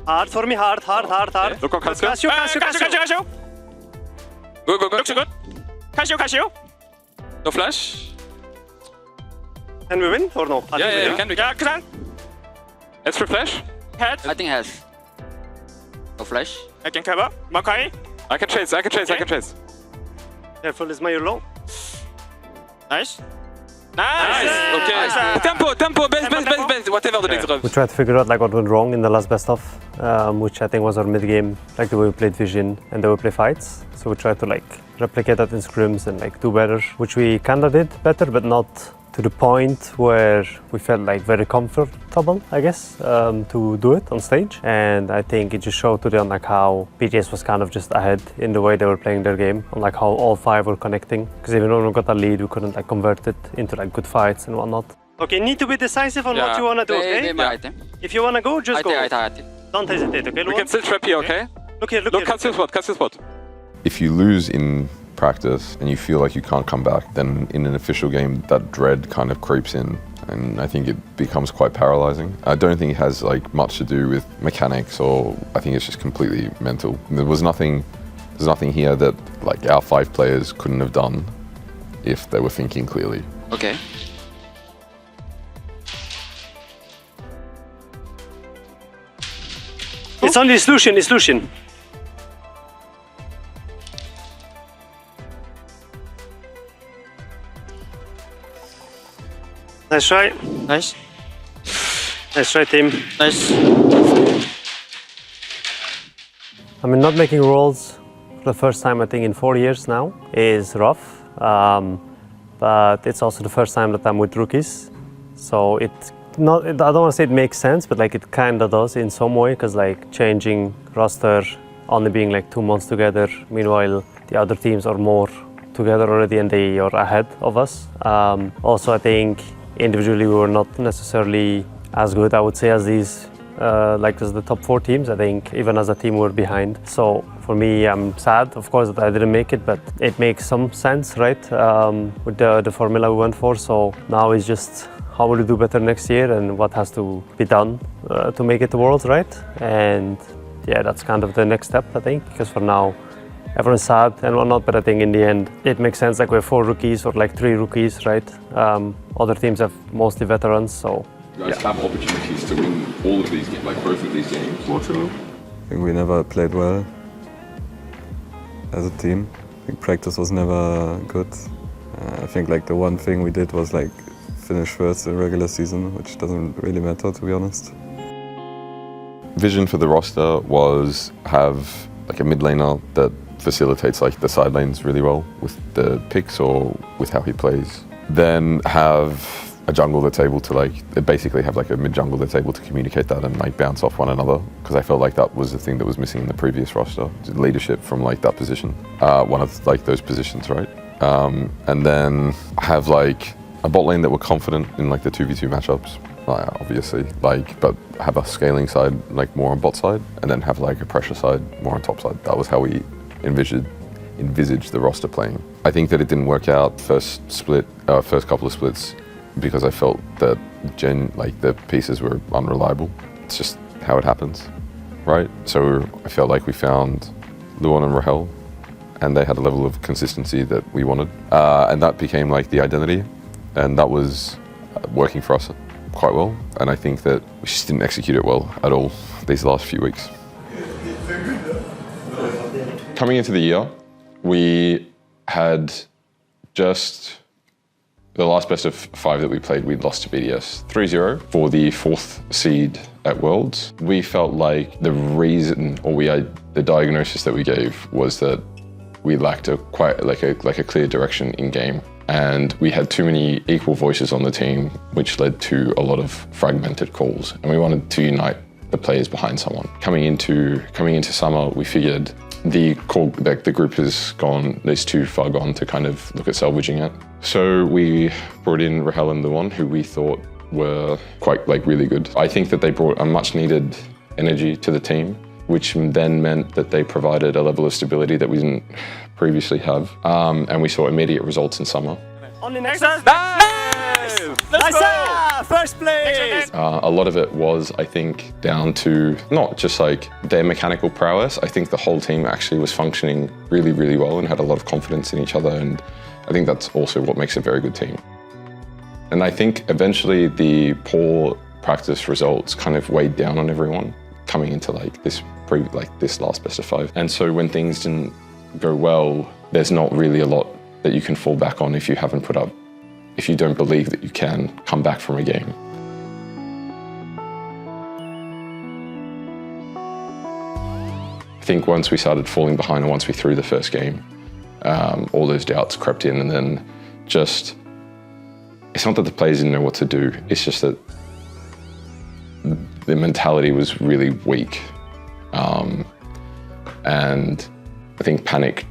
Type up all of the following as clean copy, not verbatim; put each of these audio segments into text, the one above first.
Hard for me, hard. Look on Casio. Casio. Go. Looks good. Casio. No flash. Can we win or no? Yeah, we can. Yeah, Kazan. Let's flash. Head. I think has. No flash. I can cover. Makai. I can chase. Careful, is my low. Nice. Okay. Tempo. Best. Whatever the next round. We tried to figure out like what went wrong in the last best of, which I think was our mid game, like the way we played vision and the way we play fights. So we tried to like replicate that in scrims and like do better, which we kinda did better, but not to the point where we felt like very comfortable, I guess, to do it on stage. And I think it just showed today on like how BTS was kind of just ahead in the way they were playing their game, on like how all five were connecting. Because even when we got a lead, we couldn't like convert it into like good fights and whatnot. Okay, need to be decisive on what you wanna do, okay? If you wanna go, just go. Don't hesitate, okay? We can still trap here, okay? Look here. Casio spot. If you lose in practice and you feel like you can't come back, then in an official game that dread kind of creeps in, and I think it becomes quite paralyzing. I don't think it has like much to do with mechanics, or I think it's just completely mental. There's nothing here that like our 5 players couldn't have done if they were thinking clearly. Okay. It's only Lucian. Nice try. Nice. Nice try, team. Nice. I mean, not making rolls for the first time, I think, in 4 years now is rough. But it's also the first time that I'm with rookies. So I don't want to say it makes sense, but like it kind of does in some way, because like changing roster, only being like 2 months together, meanwhile the other teams are more together already and they are ahead of us. Also, I think individually we were not necessarily as good, I would say, as these, like as the top 4 teams. I think even as a team we're behind. So for me, I'm sad, of course, that I didn't make it, but it makes some sense, right? With the formula we went for. So now it's just how will we do better next year and what has to be done to make it to Worlds, right? And yeah, that's kind of the next step, I think, because for now, everyone's sad and whatnot, but I think in the end, it makes sense. Like we have 4 rookies or like 3 rookies, right? Other teams have mostly veterans, so. You guys have opportunities to win all of these games, like both of these games. I think we never played well as a team. I think practice was never good. I think like the one thing we did was like finish first in regular season, which doesn't really matter, to be honest. Vision for the roster was have like a mid laner that facilitates like the side lanes really well with the picks or with how he plays. Then have a jungle that's able to like basically have like a mid jungle that's able to communicate that and like bounce off one another, because I felt like that was the thing that was missing in the previous roster, leadership from like that position, one of like those positions, right? And then have like a bot lane that were confident in like the 2v2 matchups, obviously, like, but have a scaling side like more on bot side, and then have like a pressure side more on top side. That was how we envisaged the roster playing. I think that it didn't work out first couple of splits, because I felt that the pieces were unreliable. It's just how it happens, right? So I felt like we found Luon and Rahel, and they had a level of consistency that we wanted, and that became like the identity, and that was working for us quite well. And I think that we just didn't execute it well at all these last few weeks. Coming into the year, we had just the last best of 5 that we played, we'd lost to BDS 3-0 for the 4th seed at Worlds. We felt like the reason, or the diagnosis that we gave was that we lacked a clear direction in game, and we had too many equal voices on the team, which led to a lot of fragmented calls. And we wanted to unite the players behind someone. Coming into summer, we figured the group has gone, there's too far gone to kind of look at salvaging it. So we brought in Rahel and Luon, who we thought were quite really good. I think that they brought a much needed energy to the team, which then meant that they provided a level of stability that we didn't previously have. And we saw immediate results in summer. On the next. Let's go. First place! A lot of it was, I think, down to not just like their mechanical prowess. I think the whole team actually was functioning really, really well and had a lot of confidence in each other. And I think that's also what makes a very good team. And I think eventually the poor practice results kind of weighed down on everyone coming into like this last best of 5. And so when things didn't go well, there's not really a lot that you can fall back on if you haven't put up, if you don't believe that you can come back from a game. I think once we started falling behind and once we threw the first game, all those doubts crept in, and then just, it's not that the players didn't know what to do, it's just that the mentality was really weak. And I think panic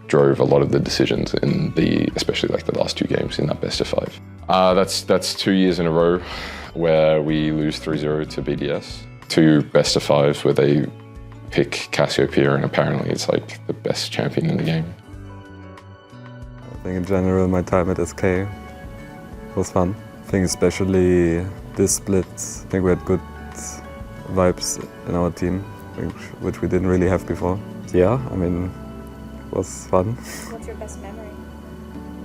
drove a lot of the decisions in especially like the last 2 games in that best of 5. That's 2 years in a row where we lose 3-0 to BDS. 2 best of 5s where they pick Cassiopeia, and apparently it's like the best champion in the game. I think in general my time at SK was fun. I think especially this split, I think we had good vibes in our team, which we didn't really have before. Yeah, I mean, it was fun. What's your best memory?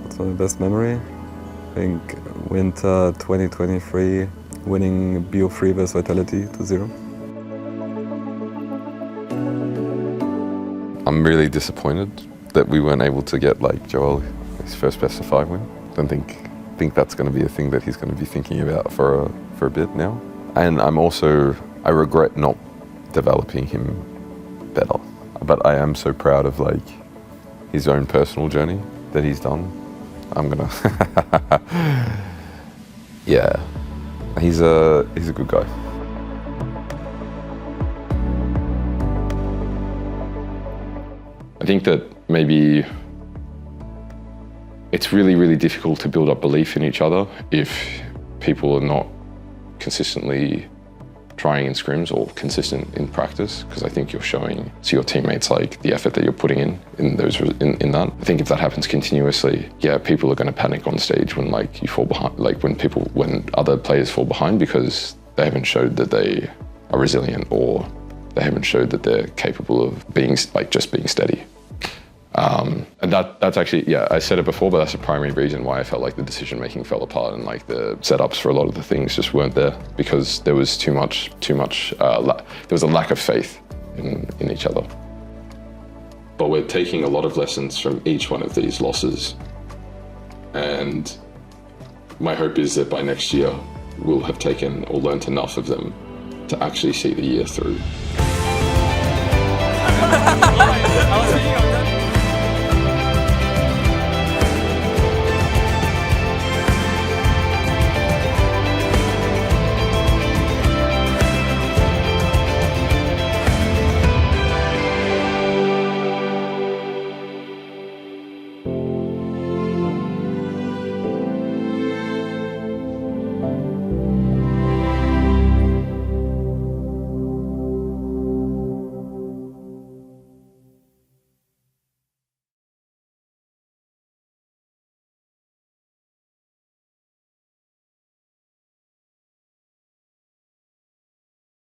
What's my best memory? I think winter 2023, winning BO3 vs Vitality 2-0. I'm really disappointed that we weren't able to get like Joel his first best of 5 win. Don't think that's going to be a thing that he's going to be thinking about for a bit now. And I regret not developing him better. But I am so proud of like his own personal journey that he's done. I'm gonna yeah, he's a good guy. I think that maybe it's really, really difficult to build up belief in each other if people are not consistently trying in scrims or consistent in practice, because I think you're showing to your teammates like the effort that you're putting in that. I think if that happens continuously, yeah, people are going to panic on stage when like you fall behind, like when other players fall behind because they haven't showed that they are resilient or they haven't showed that they're capable of being like just being steady. And that's actually, yeah, I said it before, but that's the primary reason why I felt like the decision making fell apart and like the setups for a lot of the things just weren't there, because there was there was a lack of faith in each other. But we're taking a lot of lessons from each one of these losses. And my hope is that by next year, we'll have taken or learnt enough of them to actually see the year through. I was thinking